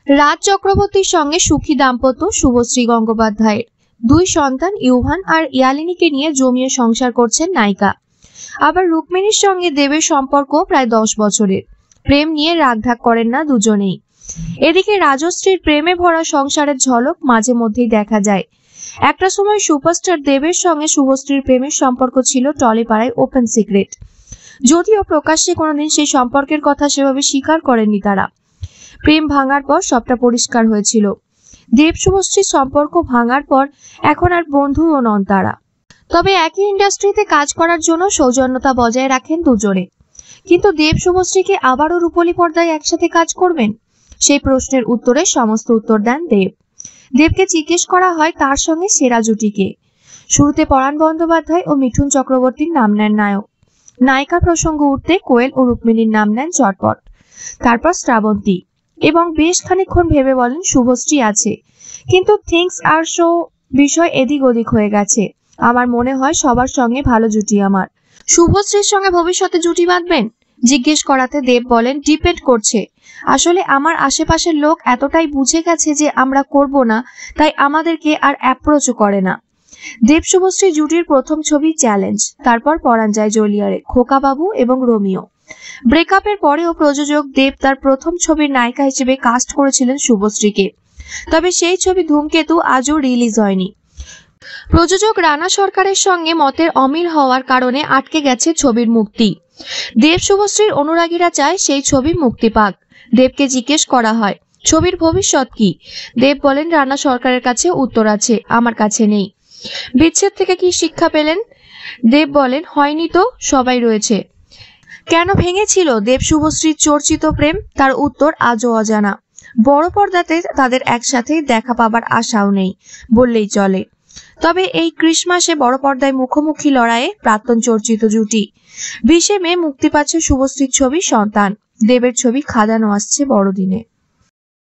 রাজ চক্রবর্তীর সঙ্গে সুখী দাম্পত্য শুভশ্রী গঙ্গোপাধ্যায়ের। দুই সন্তান ইউভান আর ইয়ালিনীকে নিয়ে জমিয়ে সংসার করছেন নায়িকা। আবার রুক্মিণীর সঙ্গে দেবের সম্পর্ক প্রায় 10 বছরের। প্রেম নিয়ে রাগঢাক করেন না দুজনেই। এদিকে রাজশ্রীর প্রেমে ভরা সংসারের ঝলক মাঝে মধ্যেই দেখা যায়। একটা সময় সুপারস্টার দেবের সঙ্গে শুভশ্রীর প্রেমের সম্পর্ক ছিল টলিপাড়ায় ওপেন সিক্রেট। যদিও প্রকাশ্যে কোনোদিন সেই সম্পর্কের কথা সেভাবে স্বীকার করেননি তারা। প্রেম ভাঙার পর সবটা পরিষ্কার হয়েছিল। দেব শুভশ্রীর সম্পর্ক ভাঙার পর এখন আর বন্ধুও নন তারা। তবে একই ইন্ডাস্ট্রিতে কাজ করার জন্য সৌজন্যতা বজায় রাখেন দুজনে। কিন্তু দেব শুভশ্রীকে আবারও রূপলী পর্দায় একসাথে কাজ করবেন? সেই প্রশ্নের উত্তরে সমস্ত উত্তর দেন দেব। দেবকে জিজ্ঞেস করা হয় তার সঙ্গে সেরা জুটিকে। শুরুতে পরাণ বন্দ্যোপাধ্যায় ও মিঠুন চক্রবর্তীর নাম নেন নায়ক। নায়িকা প্রসঙ্গ উঠতে কোয়েল ও রুক্মিণীর নাম নেন চটপট। তারপর শ্রাবন্তী এবং বেশ খানিকক্ষণ ভেবে বলেন শুভশ্রী আছে। কিন্তু থিংস আর সো বিষয় এদিক ওদিক হয়ে গেছে। আমার মনে হয় সবার সঙ্গে ভালো জুটি আমার। শুভশ্রীর সঙ্গে ভবিষ্যতে জুটি বাঁধবেন জিজ্ঞেস করাতে দেব বলেন ডিপেন্ড করছে। আসলে আমার আশেপাশের লোক এতটাই বুঝে গেছে যে আমরা করব না, তাই আমাদেরকে আর অ্যাপ্রোচও করে না। দেব শুভশ্রী জুটির প্রথম ছবি চ্যালেঞ্জ, তারপর পরাণ যায় জলিয়ারে, খোকাবাবু এবং রোমিও। ব্রেকআপের পরেও প্রযোজক দেব তার প্রথম ছবির নায়িকা হিসেবে কাস্ট করেছিলেন শুভশ্রীকে। তবে সেই ছবি ধূমকেতু আজও রিলিজ হয়নি। প্রযোজক রানা সরকারের সঙ্গে মতের অমিল হওয়ার কারণে আটকে গেছে ছবির মুক্তি। দেব শুভশ্রীর অনুরাগীরা চায় সেই ছবি মুক্তি পাক। দেবকে জিজ্ঞেস করা হয় ছবির ভবিষ্যৎ কি? দেব বলেন রানা সরকারের কাছে উত্তর আছে, আমার কাছে নেই। বিচ্ছেদ থেকে কি শিক্ষা পেলেন? দেব বলেন হয়নি তো, সবাই রয়েছে। কেন ভেঙেছিল দেব শুভশ্রীর চর্চিত প্রেম? তার উত্তর আজও অজানা। বড় পর্দাতে তাদের একসাথে দেখা পাবার আশাও নেই বললেই চলে। তবে এই ক্রিসমাসে বড় পর্দায় মুখোমুখি লড়াইয়ে প্রাক্তন চর্চিত জুটি। 20 মে মুক্তি পাচ্ছে শুভশ্রীর ছবি সন্তান। দেবের ছবি খাদানো আসছে বড়দিনে।